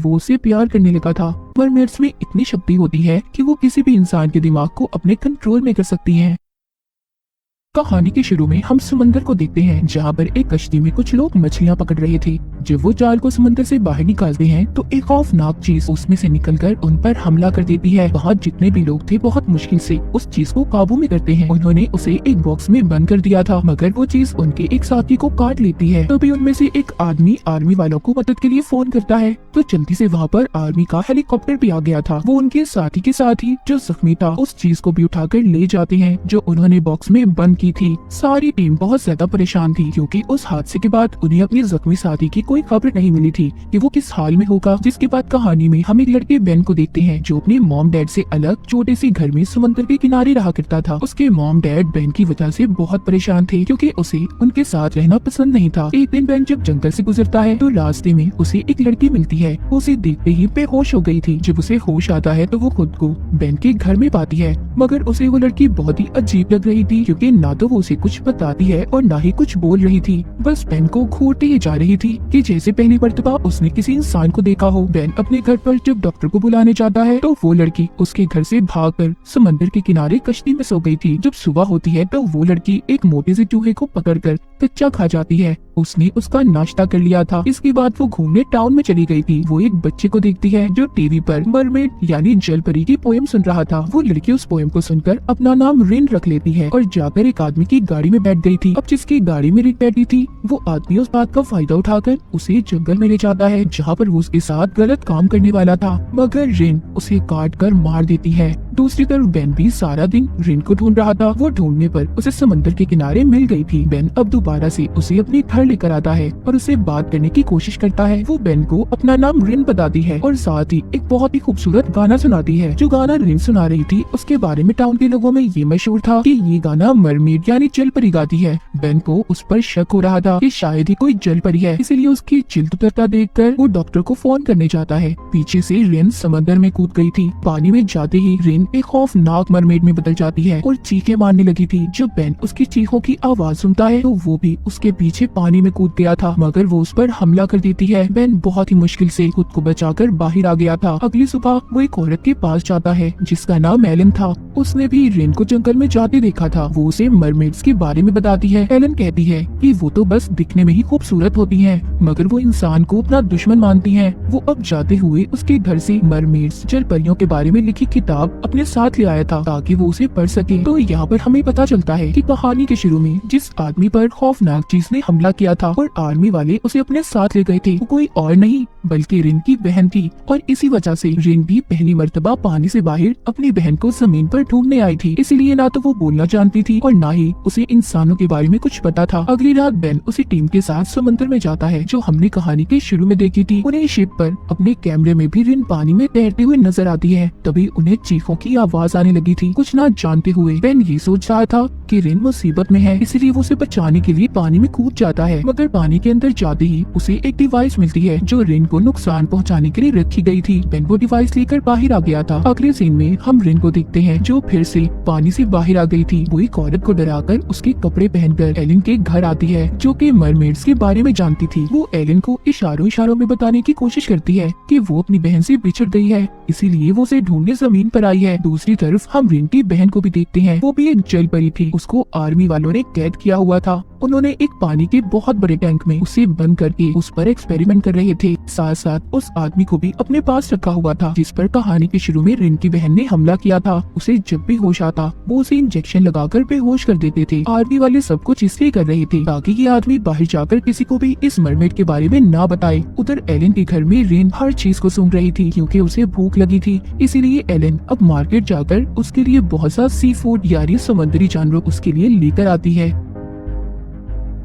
वो उसे प्यार करने लगा था। मरमेड्स में इतनी शक्ति होती है कि वो किसी भी इंसान के दिमाग को अपने कंट्रोल में कर सकती हैं। कहानी के शुरू में हम समंदर को देखते हैं, जहाँ पर एक कश्ती में कुछ लोग मछलियाँ पकड़ रहे थे। जब वो जाल को समंदर से बाहर निकालते हैं तो एक खौफनाक चीज उसमें से निकलकर उन पर हमला कर देती है। वहाँ जितने भी लोग थे बहुत मुश्किल से उस चीज को काबू में करते हैं। उन्होंने उसे एक बॉक्स में बंद कर दिया था, मगर वो चीज उनके एक साथी को काट लेती है। तभी उनमें से एक आदमी आर्मी वालों को मदद के लिए फोन करता है, तो जल्दी से वहाँ पर आर्मी का हेलीकॉप्टर भी आ गया था। वो उनके साथी के साथ ही जो जख्मी था उस चीज को भी उठाकर ले जाते हैं जो उन्होंने बॉक्स में बंद की थी। सारी टीम बहुत ज्यादा परेशान थी, क्योंकि उस हादसे के बाद उन्हें अपने जख्मी साथी की कोई खबर नहीं मिली थी कि वो किस हाल में होगा। जिसके बाद कहानी में हम एक लड़के बेन को देखते हैं, जो अपने मॉम डैड से अलग छोटे सी घर में समंदर के किनारे रहा करता था। उसके मॉम डैड बेन की वजह से बहुत परेशान थे, क्योंकि उसे उनके साथ रहना पसंद नहीं था। एक दिन बेन जब जंगल से गुजरता है तो रास्ते में उसे एक लड़की मिलती है। वो उसे देखते ही बेहोश हो गई थी। जब उसे होश आता है तो वो खुद को बेन के घर में पाती है, मगर उसे वो लड़की बहुत ही अजीब लग रही थी, क्योंकि ना तो वो उसे कुछ बताती है और ना ही कुछ बोल रही थी। बस बेन को घूरती ही जा रही थी कि जैसे पहली मर्तबा उसने किसी इंसान को देखा हो। बेन अपने घर पर जब डॉक्टर को बुलाने जाता है तो वो लड़की उसके घर से भागकर समंदर के किनारे कश्ती में सो गई थी। जब सुबह होती है तो वो लड़की एक मोटे से चूहे को पकड़कर कच्चा खा जाती है। उसने उसका नाश्ता कर लिया था। इसके बाद वो घूमने टाउन में चली गई थी। वो एक बच्चे को देखती है जो टीवी पर मरमेड यानी जल परी की पोएम सुन रहा था। वो लड़की उस पोएम को सुनकर अपना नाम रिन रख लेती है और जाकर एक आदमी की गाड़ी में बैठ गई थी। अब जिसकी गाड़ी में रिन बैठी थी वो आदमी उस बात का फायदा उठाकर उसे जंगल में ले जाता है, जहाँ पर वो उसके साथ गलत काम करने वाला था, मगर रिन उसे काट कर मार देती है। दूसरी तरफ बेन भी सारा दिन रिन को ढूंढ रहा था। वो ढूंढने पर उसे समंदर के किनारे मिल गई थी। बेन अब दोबारा से उसे अपने घर लेकर आता है और उसे बात करने की कोशिश करता है। वो बेन को अपना नाम रिन बताती है और साथ ही एक बहुत ही खूबसूरत गाना सुनाती है। जो गाना रिन सुना रही थी उसके बारे में टाउन के लोगों में ये मशहूर था कि ये गाना मरमेड यानी जल परी गाती है। बेन को उस पर शक हो रहा था कि शायद ही कोई जल परी है, इसीलिए उसकी जिल्द उतरता देखकर वो डॉक्टर को फोन करने जाता है। पीछे से रिन समंदर में कूद गई थी। पानी में जाते ही रिन एक खौफनाक मरमेड में बदल जाती है और चीखें मारने लगी थी। जब बेन उसकी चीखों की आवाज सुनता है तो वो भी उसके पीछे पानी में कूद गया था, मगर वो उस पर हमला कर देती है। बेन बहुत ही मुश्किल से खुद को बचाकर बाहर आ गया था। अगली सुबह वो एक औरत के पास जाता है जिसका नाम एलन था। उसने भी रिन को जंगल में जाते देखा था। वो उसे मरमेड्स के बारे में बताती है। एलन कहती है कि वो तो बस दिखने में ही खूबसूरत होती हैं, मगर वो इंसान को अपना दुश्मन मानती हैं। वो अब जाते हुए उसके घर से मरमेड्स जल परियों के बारे में लिखी किताब अपने साथ ले आया था ताकि वो उसे पढ़ सके। तो यहाँ पर हमें पता चलता है कि कहानी के शुरू में जिस आदमी पर खौफनाक चीज ने हमला किया था और आर्मी वाले उसे अपने साथ ले गए थे, वो कोई और नहीं बल्कि रिन की बहन थी। और इसी वजह से रिन भी पहली मर्तबा पानी से बाहर अपनी बहन को जमीन पर ढूंढने आई थी। इसीलिए ना तो वो बोलना जानती थी और ना ही उसे इंसानों के बारे में कुछ पता था। अगली रात बेन उसी टीम के साथ समंदर में जाता है जो हमने कहानी के शुरू में देखी थी। उन्हें शिप पर अपने कैमरे में भी रिन पानी में तैरते हुए नजर आती है। तभी उन्हें चीखों की आवाज आने लगी थी। कुछ ना जानते हुए बेन ये सोच रहा था कि रिन मुसीबत में है, इसीलिए वो उसे बचाने के लिए पानी में कूद जाता है। मगर पानी के अंदर जाते ही उसे एक डिवाइस मिलती है जो रिन को नुकसान पहुंचाने के लिए रखी गई थी। बेन वो डिवाइस लेकर बाहर आ गया था। अगले सीन में हम रिन को देखते हैं जो फिर से पानी से बाहर आ गई थी। वो एक औरत को डराकर उसके कपड़े पहनकर एलन के घर आती है जो कि मरमेड्स के बारे में जानती थी। वो एलन को इशारों में बताने की कोशिश करती है कि वो अपनी बहन से बिछड़ गई है, इसीलिए वो उसे ढूंढने जमीन पर आई है। दूसरी तरफ हम रिन की बहन को भी देखते हैं। वो भी एक जल परी थी। उसको आर्मी वालों ने कैद किया हुआ था। उन्होंने एक पानी के बहुत बड़े टैंक में उसे बंद करके उस पर एक्सपेरिमेंट कर रहे थे। साथ साथ उस आदमी को भी अपने पास रखा हुआ था जिस पर कहानी के शुरू में रिन की बहन ने हमला किया था। उसे जब भी होश आता वो उसे इंजेक्शन लगाकर बेहोश कर देते थे। आर्मी वाले सब कुछ इसलिए कर रहे थे ताकि ये आदमी बाहर जाकर किसी को भी इस मरमेड के बारे में ना बताए। उधर एलन के घर में रिन हर चीज को सूंघ रही थी क्योंकि उसे भूख लगी थी। इसीलिए एलन अब मार्केट जाकर उसके लिए बहुत सा सी फूड यानी समुद्री जानवर उसके लिए लेकर आती है।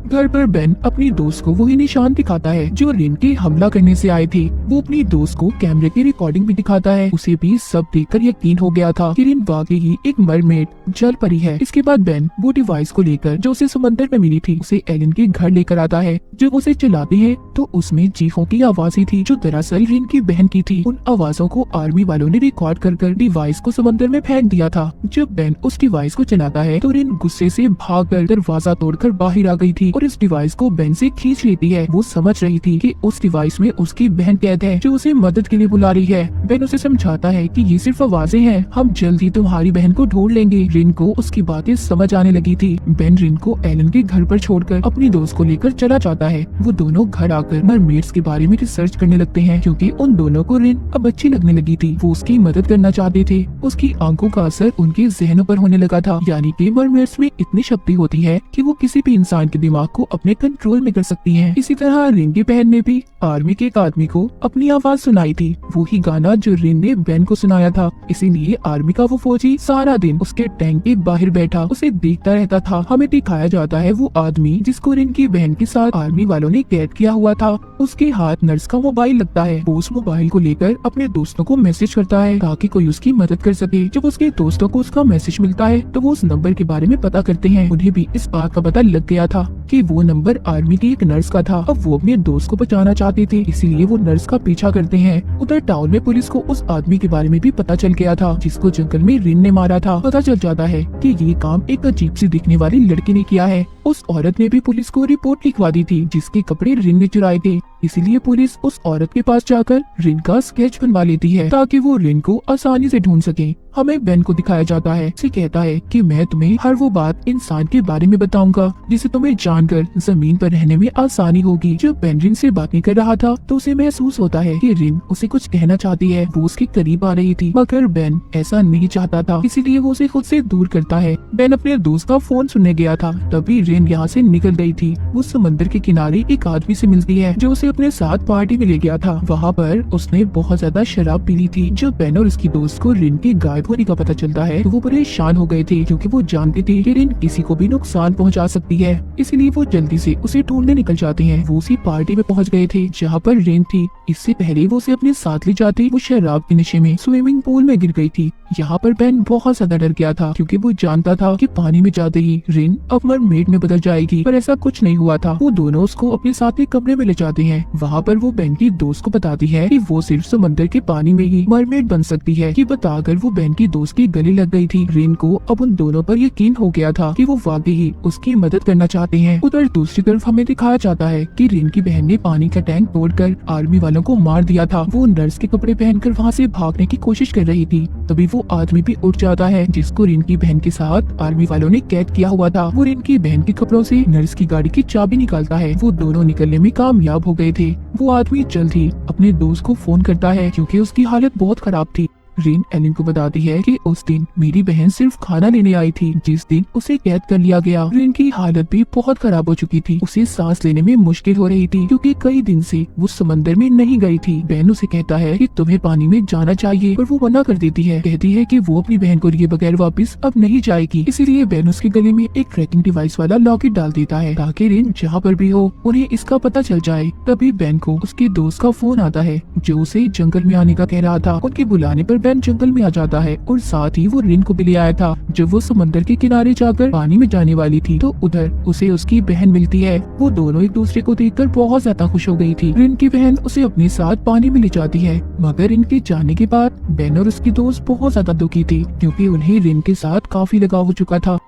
घर पर बेन अपनी दोस्त को वही निशान दिखाता है जो रिन के हमला करने से आए थे। वो अपनी दोस्त को कैमरे की रिकॉर्डिंग भी दिखाता है। उसे भी सब देखकर यकीन हो गया था कि रिन वाकई ही एक मरमेड जल परी है। इसके बाद बेन वो डिवाइस को लेकर जो उसे समंदर में मिली थी उसे एलन के घर लेकर आता है। जब उसे चलाते हैं तो उसमें चीखों की आवाजें थी जो दरअसल रिन की बहन की थी। उन आवाजों को आर्मी वालों ने रिकॉर्ड कर डिवाइस को समंदर में फेंक दिया था। जब बेन उस डिवाइस को चलाता है तो रिन गुस्से से भागकर दरवाजा तोड़कर बाहर आ गई थी और इस डिवाइस को बेन से खींच लेती है। वो समझ रही थी कि उस डिवाइस में उसकी बहन कैद है जो उसे मदद के लिए बुला रही है। बेन उसे समझाता है कि ये सिर्फ आवाजें हैं, हम जल्द ही तुम्हारी बहन को ढूंढ लेंगे। रिन को उसकी बातें समझ आने लगी थी। बेन रिन को एलन के घर पर छोड़कर अपनी दोस्त को लेकर चला जाता है। वो दोनों घर आकर मरमेड्स के बारे में रिसर्च करने लगते हैं क्योंकि उन दोनों को रिन अब अच्छी लगने लगी थी। वो उसकी मदद करना चाहते थे। उसकी आंखों का असर उनके जहनों पर होने लगा था, यानी कि मरमेड्स में इतनी शक्ति होती है कि वो किसी भी इंसान के दिमाग को अपने कंट्रोल में कर सकती हैं। इसी तरह रिन की बहन ने भी आर्मी के एक आदमी को अपनी आवाज सुनाई थी, वही गाना जो रिन ने बेन को सुनाया था। इसीलिए आर्मी का वो फौजी सारा दिन उसके टैंक के बाहर बैठा उसे देखता रहता था। हमें दिखाया जाता है वो आदमी जिसको रिन की बहन के साथ आर्मी वालों ने कैद किया हुआ था। उसके हाथ नर्स का मोबाइल लगता है। वो उस मोबाइल को लेकर अपने दोस्तों को मैसेज करता है ताकि कोई उसकी मदद कर सके। जब उसके दोस्तों को उसका मैसेज मिलता है तो वो उस नंबर के बारे में पता करते हैं। उन्हें भी इस बात का पता लग गया था कि वो नंबर आर्मी की एक नर्स का था। अब वो अपने दोस्त को बचाना चाहते थे, इसीलिए वो नर्स का पीछा करते हैं। उधर टाउन में पुलिस को उस आदमी के बारे में भी पता चल गया था जिसको जंगल में रिन ने मारा था। पता चल जाता है कि ये काम एक अजीब सी दिखने वाली लड़की ने किया है। उस औरत ने भी पुलिस को रिपोर्ट लिखवा दी थी जिसके कपड़े रिन ने चुराए थे। इसीलिए पुलिस उस औरत के पास जाकर रिन का स्केच बनवा लेती है ताकि वो रिन को आसानी से ढूंढ सके। हमें बेन को दिखाया जाता है। उसे कहता है कि मैं तुम्हें हर वो बात इंसान के बारे में बताऊंगा जिसे तुम्हें जानकर जमीन पर रहने में आसानी होगी। जब बेन रिन से बातें कर रहा था तो उसे महसूस होता है कि रिन उसे कुछ कहना चाहती है। वो उसके करीब आ रही थी मगर बेन ऐसा नहीं चाहता था, इसीलिए वो उसे खुद से दूर करता है। बेन अपने दोस्त का फोन सुनने गया था, तभी रिन यहाँ से निकल गई थी। वो समंदर के किनारे एक आदमी से मिलती है जो उसे अपने साथ पार्टी में ले गया था। वहाँ पर उसने बहुत ज्यादा शराब पी ली थी। जब बेन और उसकी दोस्त को रिन के गायब होने का पता चलता है तो वो परेशान हो गए थे क्योंकि वो जानते थे कि रिन किसी को भी नुकसान पहुंचा सकती है। इसलिए वो जल्दी से उसे ढूंढने निकल जाते हैं। वो उसी पार्टी में पहुंच गए थे जहाँ पर रिन थी। इससे पहले वो उसे अपने साथ ले जाते वो शराब के नशे में स्विमिंग पूल में गिर गई थी। यहाँ पर बेन बहुत ज्यादा डर गया था क्योंकि वो जानता था कि पानी में जाते ही रिन अब मरमेड में बदल जाएगी, पर ऐसा कुछ नहीं हुआ था। वो दोनों उसको अपने साथ एक कमरे में ले जाते हैं। वहाँ पर वो बेन की दोस्त को बताती है कि वो सिर्फ समंदर के पानी में ही मरमेड बन सकती है। ये बताकर वो बेन की दोस्त की गले लग गई थी। रिन को अब उन दोनों पर यकीन हो गया था कि वो वाकई ही उसकी मदद करना चाहते हैं। उधर दूसरी तरफ हमें दिखाया जाता है कि रिन की बहन ने पानी का टैंक तोड़कर आर्मी वालों को मार दिया था। वो नर्स के कपड़े पहनकर वहाँ से भागने की कोशिश कर रही थी, तभी वो आदमी भी उठ जाता है जिसको रिन की बहन के साथ आर्मी वालों ने कैद किया हुआ था। वो रिन की बहन के कपड़ों से नर्स की गाड़ी की चाबी निकालता है। वो दोनों निकलने में कामयाब हो गए थे। वो आदमी जल्द ही अपने दोस्त को फोन करता है क्योंकि उसकी हालत बहुत खराब थी। रिन एलन को बताती है कि उस दिन मेरी बहन सिर्फ खाना लेने आई थी जिस दिन उसे कैद कर लिया गया। रिन की हालत भी बहुत खराब हो चुकी थी। उसे सांस लेने में मुश्किल हो रही थी क्योंकि कई दिन से वो समंदर में नहीं गई थी। बेन उसे कहता है कि तुम्हें पानी में जाना चाहिए, पर वो मना कर देती है। कहती है कि वो अपनी बहन को लिए बगैर वापस अब नहीं जाएगी। इसीलिए बेन उसके गले में एक ट्रैकिंग डिवाइस वाला लॉकेट डाल देता है ताकि रिन जहाँ पर भी हो उन्हें इसका पता चल जाए। तभी बेन को उसके दोस्त का फोन आता है जो उसे जंगल में आने का कह रहा था। उनके बुलाने पर बेन जंगल में आ जाता है और साथ ही वो रिन को भी ले आया था। जब वो समंदर के किनारे जाकर पानी में जाने वाली थी तो उधर उसे उसकी बहन मिलती है। वो दोनों एक दूसरे को देखकर बहुत ज्यादा खुश हो गई थी। रिन की बहन उसे अपने साथ पानी में ले जाती है, मगर इनके जाने के बाद बेन और उसकी दोस्त बहुत ज्यादा दुखी थी क्योंकि उन्हें रिन के साथ काफी लगाव हो चुका था।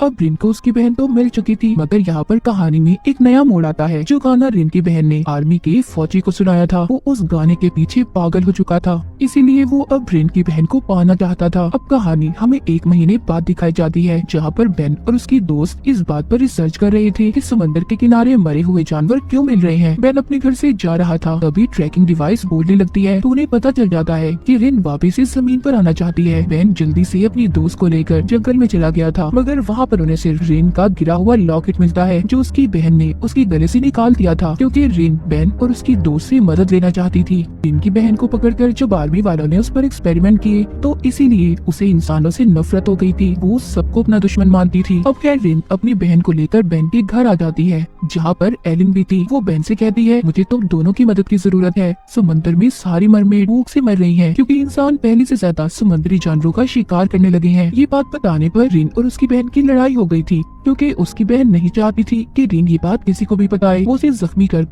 अब रिन को उसकी बहन तो मिल चुकी थी, मगर यहाँ पर कहानी में एक नया मोड़ आता है। जो गाना रिन की बहन ने आर्मी के फौजी को सुनाया था वो उस गाने के पीछे पागल हो चुका था, इसीलिए वो अब रिन की बहन को पाना चाहता था। अब कहानी हमें 1 महीने बाद दिखाई जाती है जहाँ पर बेन और उसकी दोस्त इस बात पर रिसर्च कर रहे थे कि समंदर के किनारे मरे हुए जानवर क्यों मिल रहे हैं। बेन अपने घर से जा रहा था, तभी ट्रैकिंग डिवाइस बोलने लगती है तो उन्हें पता चल जाता है कि रिन वापिस इस जमीन पर आना चाहती है। बेन जल्दी से अपनी दोस्त को लेकर जंगल में चला गया था, मगर वहाँ पर उन्हें सिर्फ रिन का गिरा हुआ लॉकेट मिलता है जो उसकी बहन ने उसके गले से निकाल दिया था क्योंकि रिन बेन और उसकी दोस्त से मदद लेना चाहती थी। रिन की बहन को पकड़कर जब आर्मी वालों ने उस पर एक्सपेरिमेंट किए तो इसीलिए उसे इंसानों से नफरत हो गई थी। वो सबको अपना दुश्मन मानती थी। अब खैर रिन अपनी बहन को लेकर बेन के घर आ जाती है जहाँ पर एलन भी थी। वो बेन से कहती है मुझे तुम दोनों की मदद की जरूरत है। समंदर में सारी मरमेड भूख से मर रही हैं क्योंकि इंसान पहले से ज्यादा समुद्री जानवरों का शिकार करने लगे हैं। ये बात बताने पर रिन और उसकी बहन की लड़ाई लड़ाई हो गई थी क्योंकि उसकी बहन नहीं चाहती थी कि रिन ये बात किसी को भी बताए। वो उसे जख्मी कर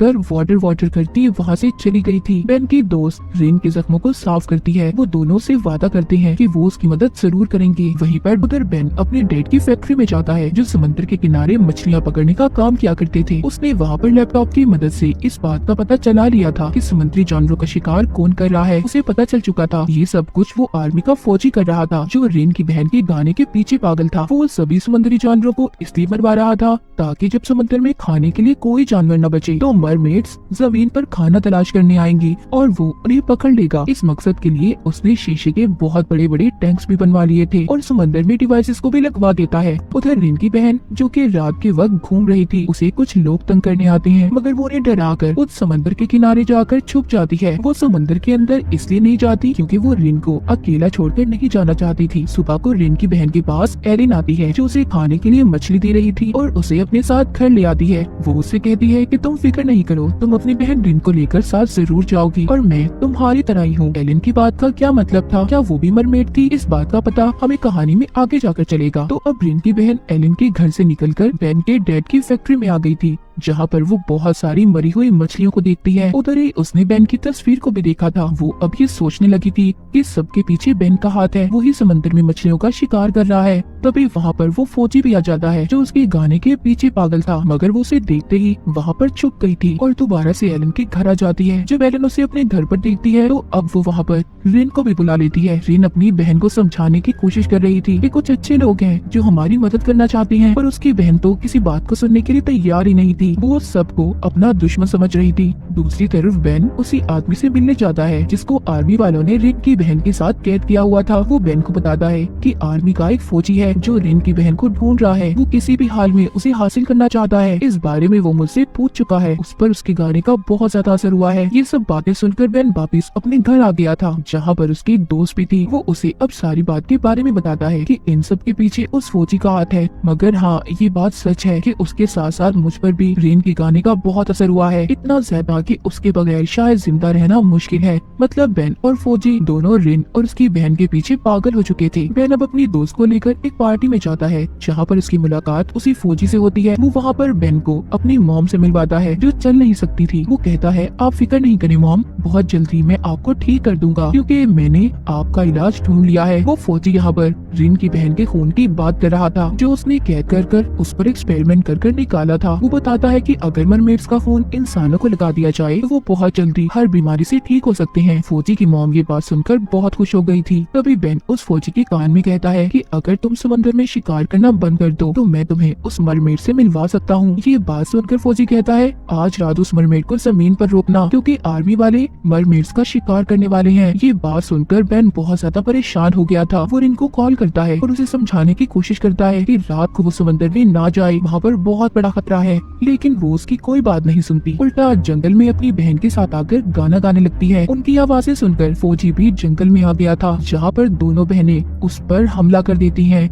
वाटर करती वहाँ से चली गई थी। बेन की दोस्त रिन के जख्मों को साफ करती है। वो दोनों से वादा करते हैं कि वो उसकी मदद जरूर करेंगे। वहीं पर उधर बेन अपने डैड की फैक्ट्री में जाता है जो समुद्र के किनारे मछलियाँ पकड़ने का काम किया करते थे। उसने वहाँ पर लैपटॉप की मदद से इस बात का पता चला लिया था कि समुद्री जानवरों का शिकार कौन कर रहा है। उसे पता चल चुका था ये सब कुछ वो आर्मी का फौजी कर रहा था जो रिन की बहन के गाने के पीछे पागल था। वो सभी समुद्री जानवरों को इसलिए मरवा रहा था ताकि जब समुद्र में खाने के लिए कोई जानवर न बचे तो मरमेड्स जमीन पर खाना तलाश करने आएंगी और वो उन्हें पकड़ लेगा। इस मकसद के लिए उसने शीशे के बहुत बड़े बड़े टैंक्स भी बनवा लिए थे और समुद्र में डिवाइसेस को भी लगवा देता है। उधर रिन की बहन जो कि रात के वक्त घूम रही थी उसे कुछ लोग तंग करने आते हैं मगर वो उन्हें डराकर उस समुद्र के किनारे जाकर छुप जाती है। वो समुद्र के अंदर इसलिए नहीं जाती क्योंकि वो रिन को अकेला छोड़कर नहीं जाना चाहती थी। सुबह को रिन की बहन के पास एलिन आती है जो उसे खाने के लिए मछली दे रही थी और उसे अपने साथ घर ले आती है। वो उससे कहती है कि तुम फिक्र नहीं करो, तुम अपनी बहन रिन को लेकर साथ जरूर जाओगी और मैं तुम्हारी तरह ही हूँ। एलिन की बात का क्या मतलब था? क्या वो भी मरमेड थी? इस बात का पता हमें कहानी में आगे जाकर चलेगा। तो अब रिन की बहन एलिन के घर से निकलकर बेन के डैड की फैक्ट्री में आ गई थी जहाँ पर वो बहुत सारी मरी हुई मछलियों को देखती है। उधर ही उसने बेन की तस्वीर को भी देखा था। वो अब ये सोचने लगी थी कि सबके पीछे बेन का हाथ है, वही समंदर में मछलियों का शिकार कर रहा है। तभी वहाँ पर वो फौजी भी आ जाता है जो उसके गाने के पीछे पागल था मगर वो उसे देखते ही वहाँ पर छुप गई थी और दोबारा से एलन के घर आ जाती है। जब एलन उसे अपने घर पर देखती है तो अब वो वहाँ पर रिन को भी बुला लेती है। रिन अपनी बहन को समझाने की कोशिश कर रही थी कि कुछ अच्छे लोग हैं जो हमारी मदद करना चाहते हैं, पर उसकी बहन तो किसी बात को सुनने के लिए तैयार ही नहीं थी। वो सबको अपना दुश्मन समझ रही थी। दूसरी तरफ बेन उसी आदमी से मिलने जाता है जिसको आर्मी वालों ने रिन की बहन के साथ कैद किया हुआ था। वो बेन को बताता है कि आर्मी का एक फौजी है जो रिन की बहन को ढूंढ रहा है। वो किसी भी हाल में उसे हासिल करना चाहता है। इस बारे में वो मुझसे पूछ चुका है। उस पर उसके गाने का बहुत ज्यादा असर हुआ है। ये सब बातें सुनकर बेन वापिस अपने घर आ गया था जहाँ पर उसकी दोस्त भी थी। वो उसे अब सारी बात के बारे में बताता है कि इन सब के पीछे उस फौजी का हाथ है, मगर हाँ ये बात सच है कि उसके साथ साथ मुझ पर भी रिन के गाने का बहुत असर हुआ है, इतना ज्यादा कि उसके बगैर शायद जिंदा रहना मुश्किल है। मतलब बेन और फौजी दोनों रिन और उसकी बहन के पीछे पागल हो चुके थे। बेन अब अपनी दोस्त को लेकर एक पार्टी में जाता है जहाँ पर उसकी मुलाकात उसी फौजी से होती है। वो वहाँ पर बेन को अपनी मॉम से मिलवाता है जो चल नहीं सकती थी। वो कहता है आप फिक्र नहीं करें मॉम, बहुत जल्दी मैं आपको ठीक कर दूंगा क्योंकि मैंने आपका इलाज ढूंढ लिया है। वो फौजी यहाँ पर रिन की बहन के खून की बात कर रहा था जो उसने कैद कर उस पर एक्सपेरिमेंट कर निकाला था। वो बताता है कि अगर मरमेड्स का खून इंसानों को लगा दिया जाए तो वो बहुत जल्दी हर बीमारी से ठीक हो सकते हैं। फौजी की मॉम ये बात सुनकर बहुत खुश हो गई थी। तभी बेन उस फौजी के कान में कहता है कि अगर तुम समंदर में शिकार करना बंद कर दो तो मैं तुम्हें उस मरमेड से मिलवा सकता हूँ। ये बात सुनकर फौजी कहता है आज रात उस मरमेड को जमीन पर रोकना क्योंकि आर्मी वाले मरमेड्स का शिकार करने वाले हैं। ये बात सुनकर बेन बहुत ज्यादा परेशान हो गया था। वो रिन को कॉल करता है और उसे समझाने की कोशिश करता है कि रात को वो समंदर में ना जाए, वहाँ पर बहुत बड़ा खतरा है, लेकिन वो उसकी कोई बात नहीं सुनती। उल्टा जंगल में अपनी बहन के साथ आकर गाना गाने लगती है। उनकी आवाजें सुनकर फौजी भी जंगल में आ गया था जहाँ पर दोनों बहनें उस पर हमला कर देती हैं।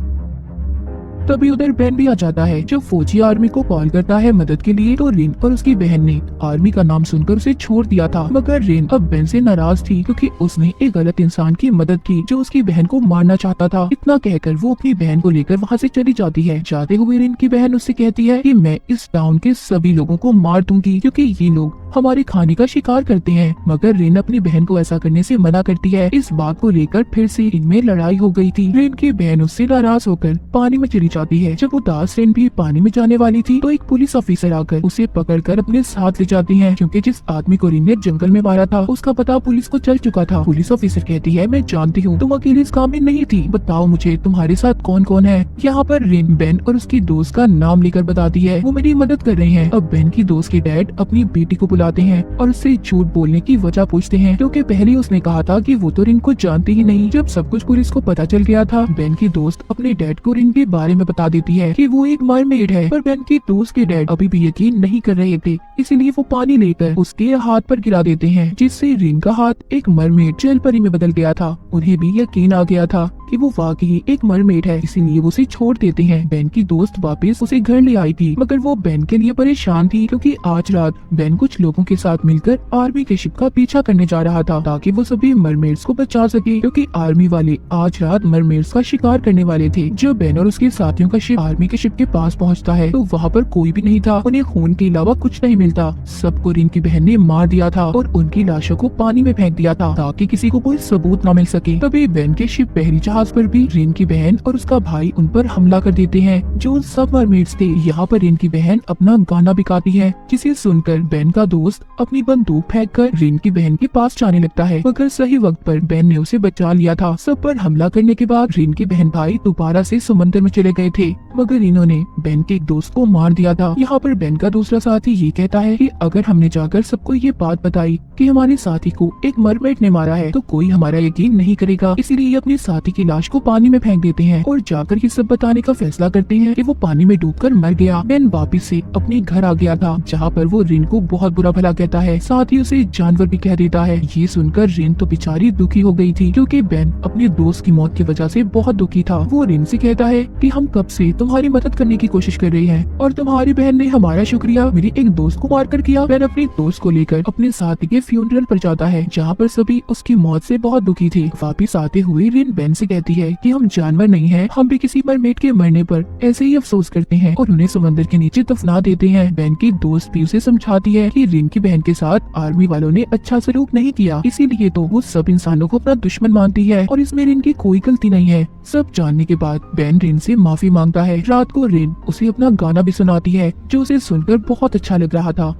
तभी उधर बेन भी आ जाता है। जब फौजी आर्मी को कॉल करता है मदद के लिए तो रिन और उसकी बहन ने आर्मी का नाम सुनकर उसे छोड़ दिया था, मगर रिन अब बेन से नाराज थी क्योंकि उसने एक गलत इंसान की मदद की जो उसकी बहन को मारना चाहता था। इतना कहकर वो अपनी बहन को लेकर वहाँ से चली जाती है। जाते हुए रिन की बहन उससे कहती है कि मैं इस टाउन के सभी लोगों को मार दूंगी क्योंकि ये लोग हमारे खाने का शिकार करते हैं, मगर रिन अपनी बहन को ऐसा करने से मना करती है। इस बात को लेकर फिर से इनमें लड़ाई हो गई थी। रिन की बहन उससे नाराज होकर पानी में चली जाती है। जब उदास रिन भी पानी में जाने वाली थी तो एक पुलिस ऑफिसर आकर उसे पकड़कर अपने साथ ले जाती है क्योंकि जिस आदमी को रिन ने जंगल में मारा था उसका पता पुलिस को चल चुका था। पुलिस ऑफिसर कहती है मैं जानती हूँ तुम अकेले इस काम में नहीं थी, बताओ मुझे तुम्हारे साथ कौन कौन है। यहाँ पर रिन बेन और उसकी दोस्त का नाम लेकर बताती है वो मेरी मदद कर रहे हैं। अब बेन की दोस्त के डैड अपनी बेटी को बुलाते हैं और उससे झूठ बोलने की वजह पूछते हैं क्योंकि पहले उसने कहा था कि वो तो रिन को जानती ही नहीं। जब सब कुछ पुलिस को पता चल गया था बेन की दोस्त अपने डैड को रिन के बारे में बता देती है कि वो एक मरमेड है, पर बेन की दोस्त के डैड अभी भी यकीन नहीं कर रहे थे, इसीलिए वो पानी लेकर उसके हाथ पर गिरा देते हैं जिससे रिन का हाथ एक मरमेड जल परी में बदल गया था। उन्हें भी यकीन आ गया था कि वो वाकई एक मरमेड है, इसीलिए वो उसे छोड़ देते हैं। बेन की दोस्त वापस उसे घर ले आई थी मगर वो बेन के लिए परेशान थी क्योंकि आज रात बेन कुछ लोगों के साथ मिलकर आर्मी के शिप का पीछा करने जा रहा था ताकि वो सभी मरमेड्स को बचा सके क्योंकि आर्मी वाले आज रात मरमेड्स का शिकार करने वाले थे। जो बेन और उसके साथ साथियों का शिप आर्मी के शिप के पास पहुंचता है तो वहाँ पर कोई भी नहीं था। उन्हें खून के अलावा कुछ नहीं मिलता। सबको रिन की बहन ने मार दिया था और उनकी लाशों को पानी में फेंक दिया था ताकि किसी को कोई सबूत न मिल सके। तभी बेन के शिप पहली जहाज पर भी रिन की बहन और उसका भाई उन पर हमला कर देते हैं जो सब मरमेड्स थे। यहाँ पर रिन की बहन अपना गाना भी गाती है जिसे सुनकर बेन का दोस्त अपनी बंदूक फेंककर रिन की बहन के पास जाने लगता है, मगर सही वक्त पर बेन ने उसे बचा लिया था। सब पर हमला करने के बाद रिन की बहन भाई दोबारा से समंदर में चले गए थे, मगर इन्होंने बेन के एक दोस्त को मार दिया था। यहाँ पर बेन का दूसरा साथी ये कहता है कि अगर हमने जाकर सबको ये बात बताई कि हमारे साथी को एक मरमेड ने मारा है तो कोई हमारा यकीन नहीं करेगा, इसीलिए ये अपने साथी की लाश को पानी में फेंक देते हैं और जाकर ये सब बताने का फैसला करते हैं कि वो पानी में डूबकर मर गया। बेन वापिस से अपने घर आ गया था जहाँ पर वो रिन को बहुत बुरा भला कहता है, साथ ही उसे जानवर भी कह देता है। ये सुनकर रिन तो बेचारी दुखी हो गई थी क्योंकि बेन अपने दोस्त की मौत की वजह से बहुत दुखी था। वो रिन से कहता है कि हम कब से तुम्हारी मदद करने की कोशिश कर रहे हैं और तुम्हारी बहन ने हमारा शुक्रिया मेरे एक दोस्त को मारकर किया। बेन अपने दोस्त को लेकर अपने साथी के फ्यूनरल पर जाता है जहाँ पर सभी उसकी मौत से बहुत दुखी थे। वापिस आते हुए रिन बेन से कहती है कि हम जानवर नहीं हैं, हम भी किसी मरमेड के मरने पर ऐसे ही अफसोस करते हैं और उन्हें समंदर के नीचे दफना देते हैं। बेन की दोस्त भी उसे समझाती है कि रिन की बहन के साथ आर्मी वालों ने अच्छा सलूक नहीं किया, इसीलिए तो वो सब इंसानों को अपना दुश्मन मानती है और इसमें रिन की कोई गलती नहीं है। सब जानने के बाद बेन रिन से माफी मांगता है। रात को रिन उसे अपना गाना भी सुनाती है जो उसे सुनकर बहुत अच्छा लग रहा था।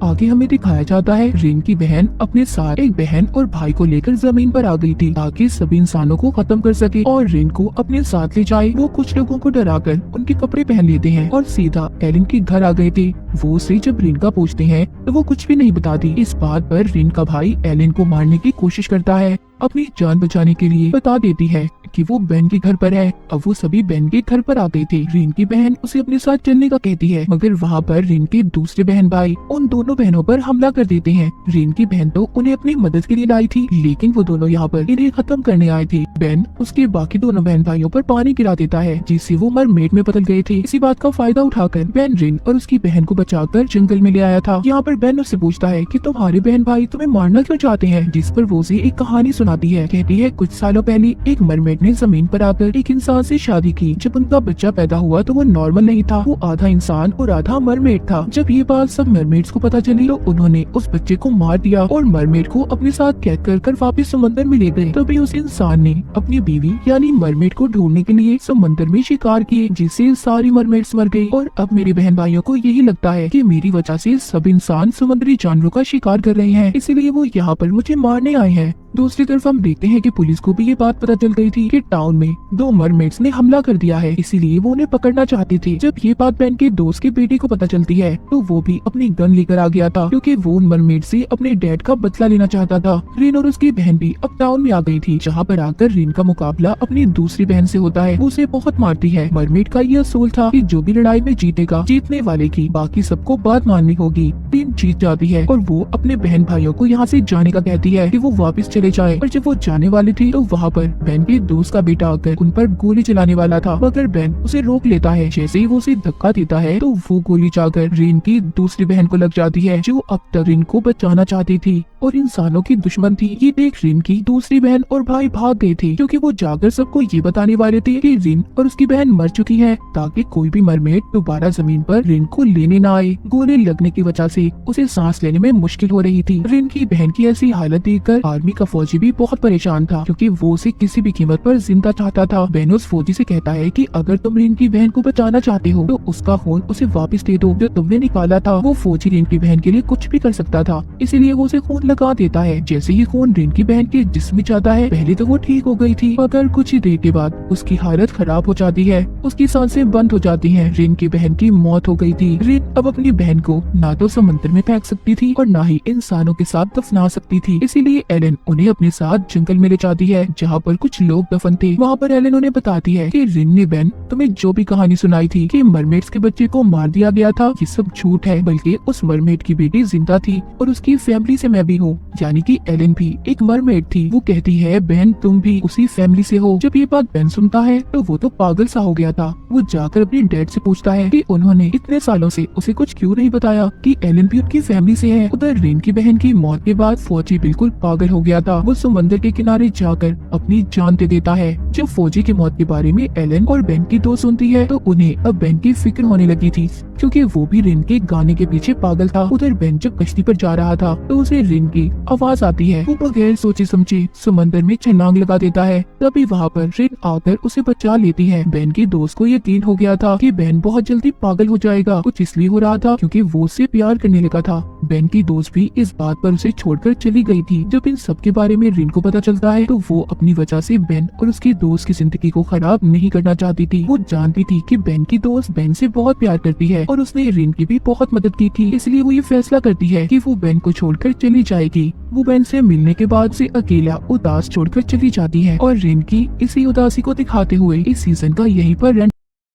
आगे हमें दिखाया जाता है रिन की बहन अपने साथ एक बहन और भाई को लेकर जमीन पर आ गई थी ताकि सभी इंसानों को खत्म कर सके और रिन को अपने साथ ले जाए। वो कुछ लोगों को डराकर उनके कपड़े पहन लेते हैं और सीधा एलिन के घर आ गए थे। वो उसे जब रिन का पूछते हैं तो वो कुछ भी नहीं बताती। इस बात पर रिन का भाई एलिन को मारने की कोशिश करता है, अपनी जान बचाने के लिए बता देती है कि वो बेन के घर पर है। अब वो सभी बेन के घर पर आते थे। रिन की बहन उसे अपने साथ चलने का कहती है, मगर वहाँ पर रिन के दूसरे बहन भाई उन दोनों बहनों पर हमला कर देते हैं। रिन की बहन तो उन्हें अपनी मदद के लिए लाई थी, लेकिन वो दोनों यहाँ पर इन्हें खत्म करने आए थे। बेन उसके बाकी दोनों बहन भाइयों पर पानी गिरा देता है जिससे वो मरमेड में बदल गए थे। इसी बात का फायदा उठाकर बेन रिन और उसकी बहन को बचाकर जंगल में ले आया था। यहाँ पर बेन उससे पूछता है कि तुम्हारे बहन भाई तुम्हें मारना क्यों चाहते हैं, जिस पर वो उसे एक कहानी सुनाती है। कहती है कुछ सालों पहले एक मरमेड ने जमीन पर आकर एक इंसान से शादी की। जब उनका बच्चा पैदा हुआ तो वो नॉर्मल नहीं था, वो आधा इंसान और आधा मरमेड था। जब ये बात सब मरमेड्स को पता चली तो उन्होंने उस बच्चे को मार दिया और मरमेड को अपने साथ कैद कर वापिस समंदर में ले गए। तभी उस इंसान ने अपनी बीवी यानी मरमेड को ढूंढने के लिए समंदर में शिकार किए, जिससे सारी मरमेड्स मर गई। और अब मेरे बहन भाइयों को यही लगता है कि मेरी वजह से सब इंसान समुद्री जानवरों का शिकार कर रहे हैं, इसीलिए वो यहाँ पर मुझे मारने आए हैं। दूसरी तरफ हम देखते हैं कि पुलिस को भी ये बात पता चल गई थी कि टाउन में दो मरमेड्स ने हमला कर दिया है, इसीलिए वो उन्हें पकड़ना चाहते थे। जब ये बात बेन के दोस्त के बेटे को पता चलती है तो वो भी अपनी गन लेकर आ गया था क्योंकि वो उन मरमेड से अपने डैड का बदला लेना चाहता था। रिन और उसकी बहन भी अब टाउन में आ गई थी, जहाँ पर आकर रिन का मुकाबला अपनी दूसरी बहन से होता है। वो उसे बहुत मारती है। मरमेड का यह असूल था कि जो भी लड़ाई में जीतेगा जीतने वाले की बाकी सबको बात माननी होगी। रिन जीत जाती है और वो अपने बहन भाइयों को यहाँ से जाने का कहती है कि वो वापस चले जाए। और जब वो जाने वाली थी तो वहाँ पर बेन के दोस्त का बेटा आकर उन पर गोली चलाने वाला था, मगर बेन उसे रोक लेता है। जैसे ही वो उसे धक्का देता है तो वो गोली जाकर रिन की दूसरी बहन को लग जाती है जो अब तक रिन को बचाना चाहती थी और इंसानों की दुश्मन थी। ये देख रिन की दूसरी बहन और भाई भाग गए थे क्योंकि वो जाकर सबको ये बताने वाले थे कि रिन और उसकी बहन मर चुकी है, ताकि कोई भी मरमेड दोबारा जमीन पर रिन को लेने न आए। गोली लगने की वजह से उसे सांस लेने में मुश्किल हो रही थी। रिन की बहन की ऐसी हालत देखकर आर्मी का फौजी भी बहुत परेशान था क्योंकि वो उसे किसी भी कीमत पर जिंदा चाहता था। बेन उस फौजी से कहता है कि अगर तुम रिन की बहन को बचाना चाहते हो तो उसका खून उसे वापस दे दो जो तुमने निकाला था। वो फौजी रिन की बहन के लिए कुछ भी कर सकता था, इसीलिए वो उसे खून लगा देता है। जैसे ही खून रिन की बहन के जिस्म में जाता है, पहले तो वो ठीक हो गई थी, मगर कुछ ही देर के बाद उसकी हालत खराब हो जाती है, उसकी सांसें बंद हो जाती हैं। रिन की बहन की मौत हो गई थी। रिन अब अपनी बहन को ना तो समुद्र में फेंक सकती थी और ना ही इंसानों के साथ दफना सकती थी, इसीलिए एलन उन्हें अपने साथ जंगल में ले जाती है जहाँ पर कुछ लोग दफन थे। वहाँ पर एलन उन्हें बताती है कि रिन ने बेन तुम्हें जो भी कहानी सुनाई थी कि मरमेड्स के बच्चे को मार दिया गया था, ये सब झूठ है, बल्कि उस मरमेड की बेटी जिंदा थी और उसकी फैमिली से मैं भी हूँ, यानी कि एलन भी एक मरमेड थी। वो कहती है बेन तुम भी उसी फैमिली से हो। जब ये बात बेन सुनता है तो वो तो पागल सा हो गया था। वो जाकर अपने डैड से पूछता है कि उन्होंने इतने सालों से उसे कुछ क्यों नहीं बताया कि एलन भी उनकी फैमिली से है। उधर रिन की बहन की मौत के बाद फौजी बिल्कुल पागल हो गया था। था वो समंदर के किनारे जाकर अपनी जान दे देता है। जब फौजी की मौत के बारे में एलन और बेन की दोस्त सुनती है तो उन्हें अब बेन की फिक्र होने लगी थी, क्योंकि वो भी रिन के गाने के पीछे पागल था। उधर बेन जब कश्ती पर जा रहा था तो उसे रिन की आवाज आती है। वो बगैर सोचे समझे समंदर में छलांग लगा देता है। तभी वहाँ पर रिन आकर उसे बचा लेती है। बेन की दोस्त को यकीन हो गया था कि बेन बहुत जल्दी पागल हो जाएगा। कुछ इसलिए हो रहा था क्योंकि वो उससे प्यार करने लगा था। बेन की दोस्त भी इस बात पर उसे छोड़कर चली गई थी। जब इन सब के बारे में रिन को पता चलता है तो वो अपनी वजह से बेन और उसकी दोस्त की जिंदगी को खराब नहीं करना चाहती थी। वो जानती थी कि बेन की दोस्त बेन से बहुत प्यार करती है और उसने रिन की भी बहुत मदद की थी, इसलिए वो ये फैसला करती है कि वो बेन को छोड़कर चली जाएगी। वो बेन से मिलने के बाद से अकेला उदास छोड़कर चली जाती है और रिन की इसी उदासी को दिखाते हुए इस सीजन का यहीं पर